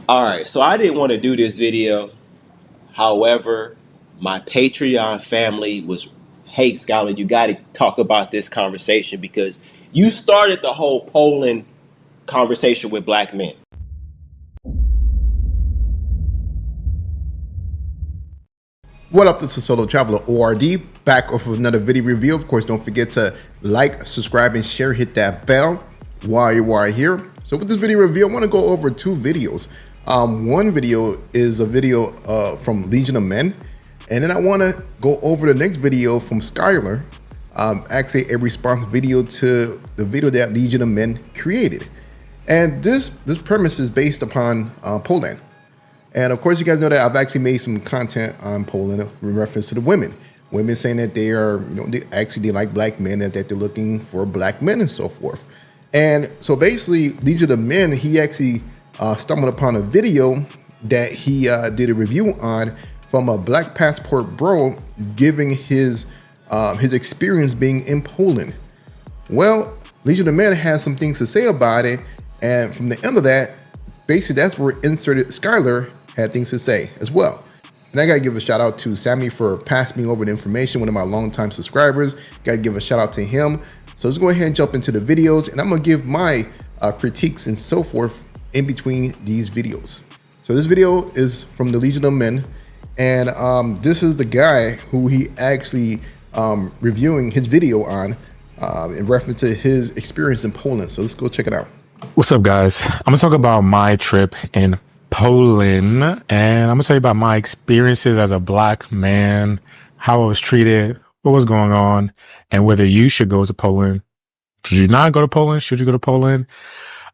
All right, so I didn't want to do this video. However, my Patreon family was, hey, Skyler, you got to talk about this conversation because you started the whole polling conversation with black men. What up, this is Solo Traveler ORD, back off of another video review. Of course, don't forget to like, subscribe, and share, hit that bell while you are here. So with this video review, I want to go over two videos. One video is a video from Legion of Men, and then I want to go over the next video from Skyler, actually a response video to the video that Legion of Men created. And this premise is based upon Poland. And of course, you guys know that I've actually made some content on Poland in reference to the women. Women saying that they are, they like black men and that they're looking for black men and so forth. And so basically, Legion of Men, he actually stumbled upon a video that he did a review on from a black passport bro giving his experience being in Poland. Well, Legion of Men has some things to say about it. And from the end of that, basically that's where inserted Skyler had things to say as well. And I gotta give a shout out to Sammy for passing me over the information, one of my longtime subscribers. Gotta give a shout out to him. So let's go ahead and jump into the videos, and I'm gonna give my critiques and so forth in between these videos. So this video is from the Legion of Men, and this is the guy who he actually reviewing his video on in reference to his experience in Poland. So let's go check it out. What's up, guys? I'm gonna talk about my trip in Poland, and I'm gonna tell you about my experiences as a black man, how I was treated, what was going on, and whether you should go to Poland. Should you not go to Poland? Should you go to Poland?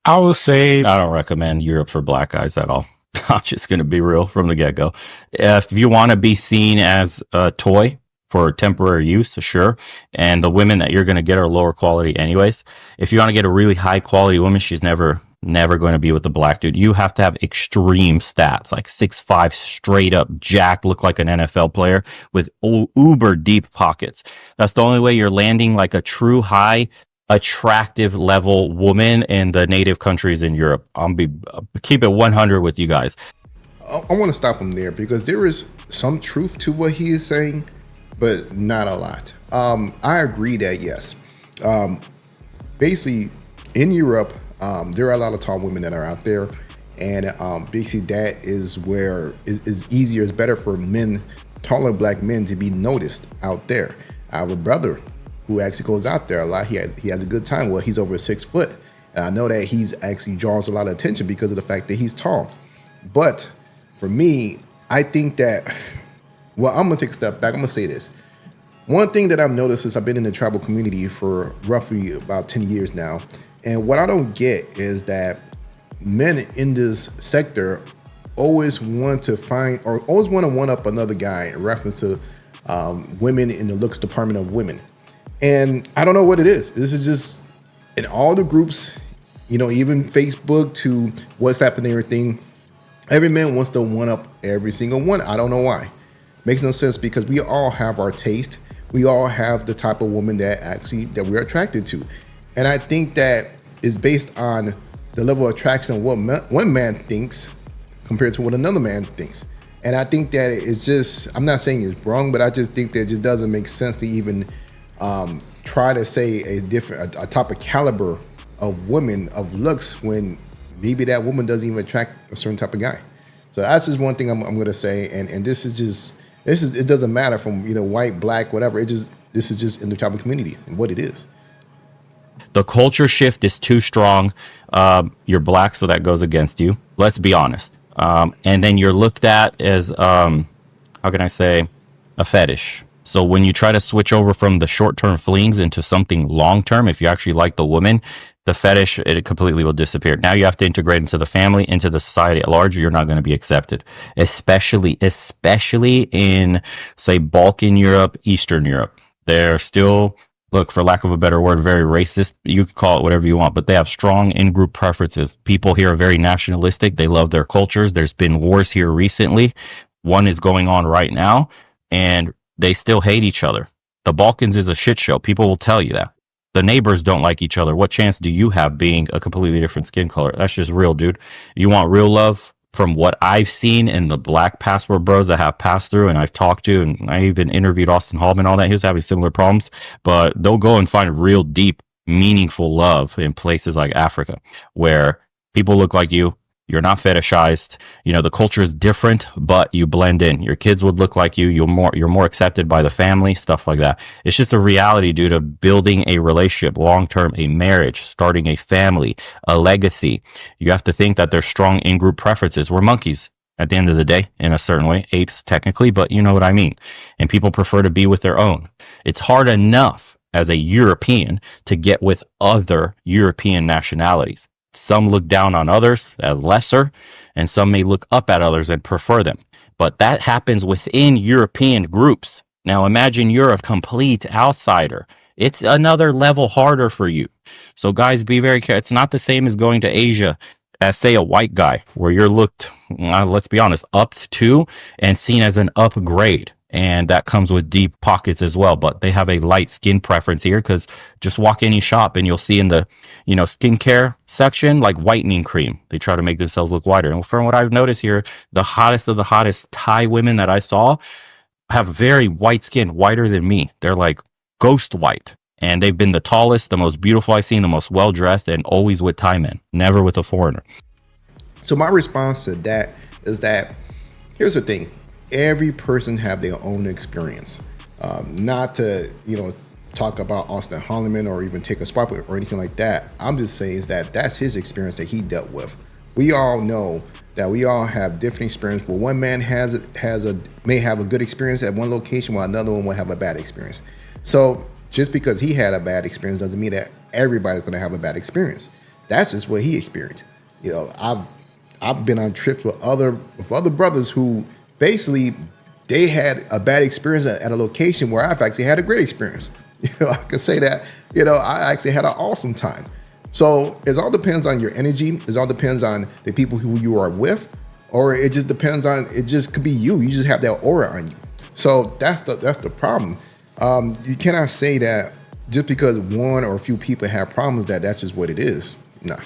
I will say I don't recommend Europe for black guys at all. I'm just gonna be real from the get-go. If you want to be seen as a toy for temporary use, sure. And the women that you're going to get are lower quality anyways. If you want to get a really high quality woman, she's never going to be with the black dude. You have to have extreme stats, like 6'5", straight up jacked, look like an NFL player with uber deep pockets. That's the only way you're landing like a true high attractive level woman in the native countries in Europe. Keep it 100 with you guys. I want to stop him there because there is some truth to what he is saying, but not a lot. I agree that yes, basically in Europe, there are a lot of tall women that are out there, and basically that is where it's easier, it's better for men, taller black men, to be noticed out there. I have a brother who actually goes out there a lot. He has a good time. Well, he's over 6 foot, and I know that he's actually draws a lot of attention because of the fact that he's tall. But for me, I think that, well, I'm gonna take a step back. I'm gonna say this. One thing that I've noticed is I've been in the travel community for roughly about 10 years now. And what I don't get is that men in this sector always want to find, or always want to one up another guy in reference to women in the looks department of women. And I don't know what it is. This is just in all the groups, even Facebook to WhatsApp and everything. Every man wants to one up every single one. I don't know why. Makes no sense because we all have our taste. We all have the type of woman that we're attracted to. And I think that is based on the level of attraction of what one man thinks compared to what another man thinks. And I think that it's just, I'm not saying it's wrong, but I just think that it just doesn't make sense to even try to say a type of caliber of women of looks when maybe that woman doesn't even attract a certain type of guy. So that's just one thing I'm going to say. And this is it doesn't matter from white, black, whatever. This is just in the travel community and what it is. The culture shift is too strong. You're black, so that goes against you. Let's be honest. And then you're looked at as how can I say, a fetish. So when you try to switch over from the short-term flings into something long-term, if you actually like the woman, the fetish, it completely will disappear. Now you have to integrate into the family, into the society at large. You're not going to be accepted, especially in, say, Balkan Europe, Eastern Europe. They're still, look, for lack of a better word, very racist. You can call it whatever you want, but they have strong in-group preferences. People here are very nationalistic. They love their cultures. There's been wars here recently. One is going on right now, and they still hate each other. The Balkans is a shit show. People will tell you that. The neighbors don't like each other. What chance do you have being a completely different skin color? That's just real, dude. You want real love? from what I've seen in the black passport bros that have passed through and I've talked to, and I even interviewed Austin Hall and all that, he was having similar problems, but they'll go and find real deep, meaningful love in places like Africa where people look like you're not fetishized. The culture is different, but you blend in. Your kids would look like you. You're more accepted by the family, stuff like that. It's just a reality, dude, of building a relationship, long-term, a marriage, starting a family, a legacy. You have to think that there's strong in-group preferences. We're monkeys at the end of the day, in a certain way, apes technically, but you know what I mean. And people prefer to be with their own. It's hard enough as a European to get with other European nationalities. Some look down on others as lesser, and some may look up at others and prefer them. But that happens within European groups. Now imagine you're a complete outsider. It's another level harder for you. So guys, be very careful. It's not the same as going to Asia as, say, a white guy, where you're looked, let's be honest, up to and seen as an upgrade. And that comes with deep pockets as well. But they have a light skin preference here, because just walk any shop and you'll see in the, skincare section, like whitening cream. They try to make themselves look whiter. And from what I've noticed here, the hottest of the hottest Thai women that I saw have very white skin, whiter than me. They're like ghost white. And they've been the tallest, the most beautiful I've seen, the most well-dressed, and always with Thai men, never with a foreigner. So my response to that is that, here's the thing. Every person have their own experience. Not to, talk about Austin Holloman or even take a spot or anything like that. I'm just saying is that that's his experience that he dealt with. We all know that we all have different experience. Well, one man may have a good experience at one location, while another one will have a bad experience. So just because he had a bad experience doesn't mean that everybody's going to have a bad experience. That's just what he experienced. I've been on trips with other brothers who basically they had a bad experience at a location where I've actually had a great experience. I can say that, I actually had an awesome time. So it all depends on your energy. It all depends on the people who you are with, or it just depends on, it just could be you. You just have that aura on you. So that's the problem. You cannot say that just because one or a few people have problems that's just what it is. No,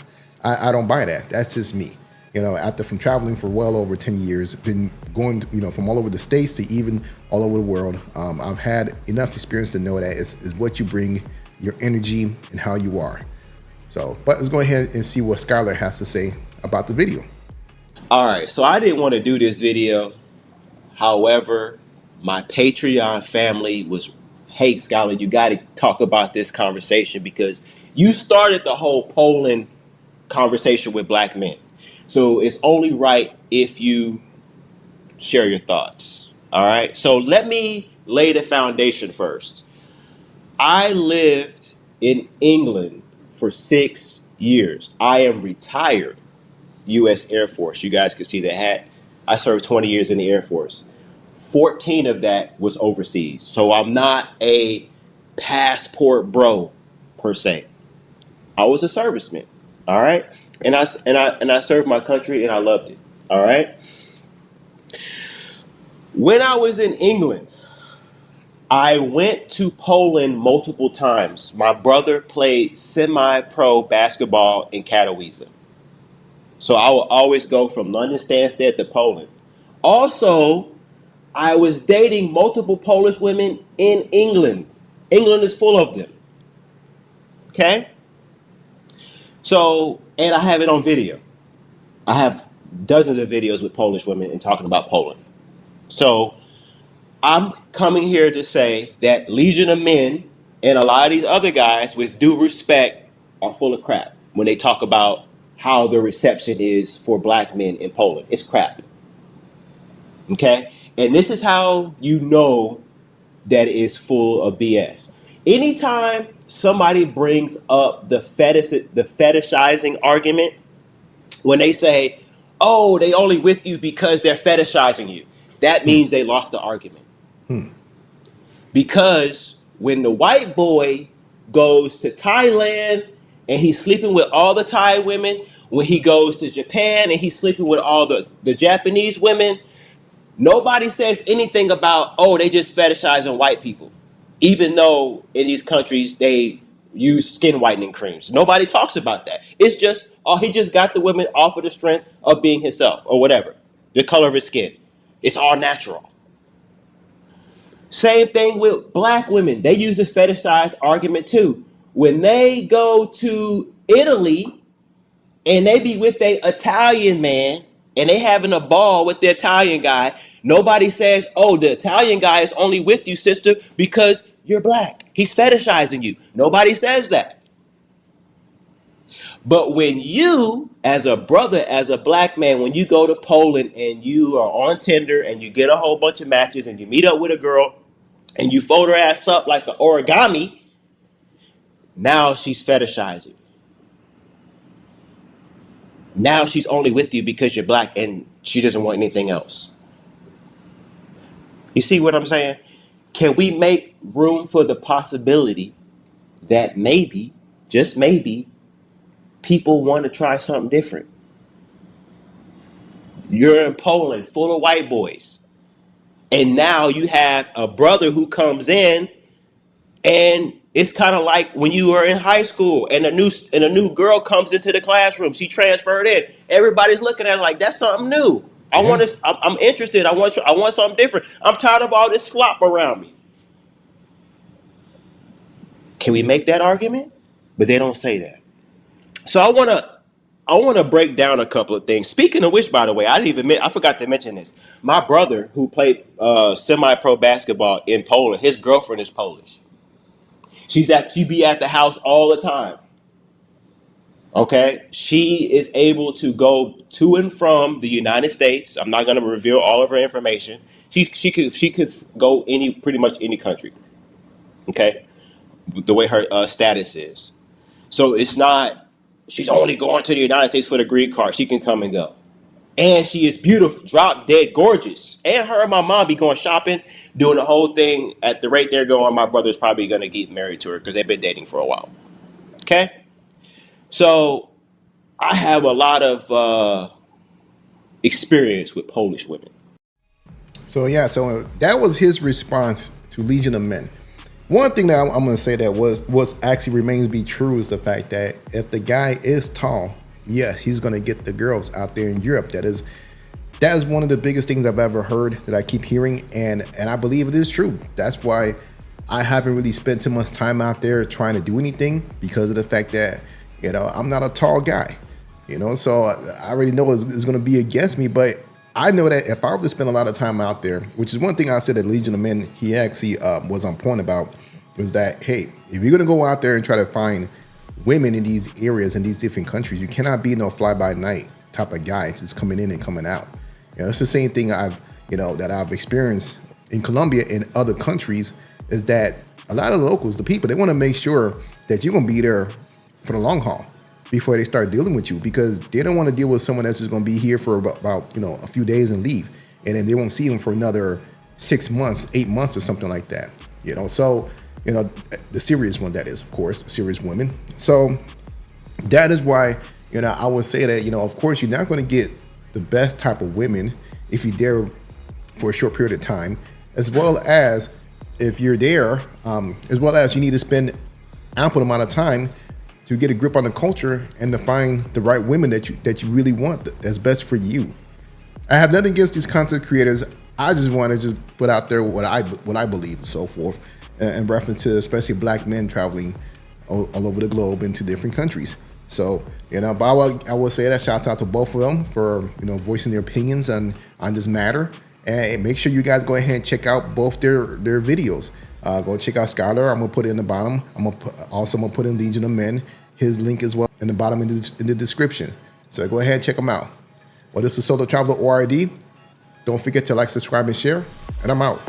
I don't buy that. That's just me. After from traveling for well over 10 years, been going, from all over the States to even all over the world. I've had enough experience to know that is what you bring, your energy and how you are. So, but let's go ahead and see what Skyler has to say about the video. All right, so I didn't want to do this video. However, my Patreon family was, hey, Skyler, you got to talk about this conversation because you started the whole Poland conversation with black men. So it's only right if you share your thoughts. All right. So let me lay the foundation first. I lived in England for 6 years. I am retired U.S. Air Force. You guys can see the hat. I served 20 years in the Air Force. 14 of that was overseas. So I'm not a passport bro per se. I was a serviceman. All right. And I served my country and I loved it. All right. When I was in England, I went to Poland multiple times. My brother played semi-pro basketball in Katowice. So I would always go from London Stansted to Poland. Also, I was dating multiple Polish women in England. England is full of them. Okay? So, and I have it on video. I have dozens of videos with Polish women and talking about Poland. So, I'm coming here to say that Legion of Men and a lot of these other guys, with due respect, are full of crap when they talk about how the reception is for black men in Poland. It's crap. Okay? And this is how you know that it is full of BS. Anytime somebody brings up the fetishizing argument, when they say, oh, they only with you because they're fetishizing you, that means they lost the argument. Because when the white boy goes to Thailand and he's sleeping with all the Thai women, when he goes to Japan and he's sleeping with all the Japanese women, nobody says anything about, oh, they just fetishizing white people. Even though in these countries they use skin whitening creams. Nobody talks about that. It's just, oh, he just got the women off of the strength of being himself or whatever. The color of his skin. It's all natural. Same thing with black women. They use this fetishized argument too. When they go to Italy and they be with a Italian man and they having a ball with the Italian guy, nobody says, oh, the Italian guy is only with you, sister, because you're black. He's fetishizing you. Nobody says that. But when you, as a brother, as a black man, when you go to Poland and you are on Tinder and you get a whole bunch of matches and you meet up with a girl and you fold her ass up like an origami, now she's fetishizing. Now she's only with you because you're black and she doesn't want anything else. You see what I'm saying? Can we make room for the possibility that maybe, just maybe, people want to try something different? You're in Poland full of white boys. And now you have a brother who comes in, and it's kind of like when you were in high school and a new girl comes into the classroom. She transferred in. Everybody's looking at her like, that's something new. I'm interested. I want something different. I'm tired of all this slop around me. Can we make that argument? But they don't say that. So I want to break down a couple of things. Speaking of which, by the way, I forgot to mention this. My brother, who played semi-pro basketball in Poland, his girlfriend is Polish. She be at the house all the time. Okay, she is able to go to and from the United States. I'm not going to reveal all of her information. She could go pretty much any country. Okay, the way her status is. So it's not. She's only going to the United States for the green card. She can come and go. And she is beautiful, drop dead gorgeous. And her and my mom be going shopping, doing the whole thing. At the rate they're going, my brother's probably going to get married to her because they've been dating for a while. Okay? So I have a lot of experience with Polish women. So yeah, so that was his response to Legion of Men. One thing that I'm going to say that was actually remains to be true is the fact that if the guy is tall, yes, he's going to get the girls out there in Europe. That is one of the biggest things I've ever heard that I keep hearing, and I believe it is true. That's why I haven't really spent too much time out there trying to do anything, because of the fact that, you know, I'm not a tall guy, you know, so I already know it's going to be against me. But I know that if I were to spend a lot of time out there, which is one thing I said that Legion of Men, he actually was on point about, was that, hey, if you're going to go out there and try to find women in these areas, in these different countries, you cannot be no fly-by-night type of guy just coming in and coming out. You know, it's the same thing that I've experienced in Colombia and other countries, is that a lot of locals, the people, they want to make sure that you're going to be there for the long haul before they start dealing with you, because they don't want to deal with someone that's just going to be here for about a few days and leave, and then they won't see them for another 6 months, 8 months or something like that. You know, so the serious one, that is, of course, serious women. So that is why, I would say that, of course, you're not going to get the best type of women if you're there for a short period of time, as well as if you're there, as well as you need to spend ample amount of time to get a grip on the culture and to find the right women that you really want, that's best for you. I have nothing against these content creators. I just want to put out there what I believe and so forth, in reference to especially black men traveling all over the globe into different countries. So, but I will say that shout out to both of them for, voicing their opinions on this matter. And make sure you guys go ahead and check out both their videos. Go check out Skyler. I'm gonna put it in the bottom. I'm gonna put in Legion of Men, his link as well in the bottom in the description. So go ahead and check them out. Well, this is Solo Traveler ORD. Don't forget to like, subscribe, and share. And I'm out.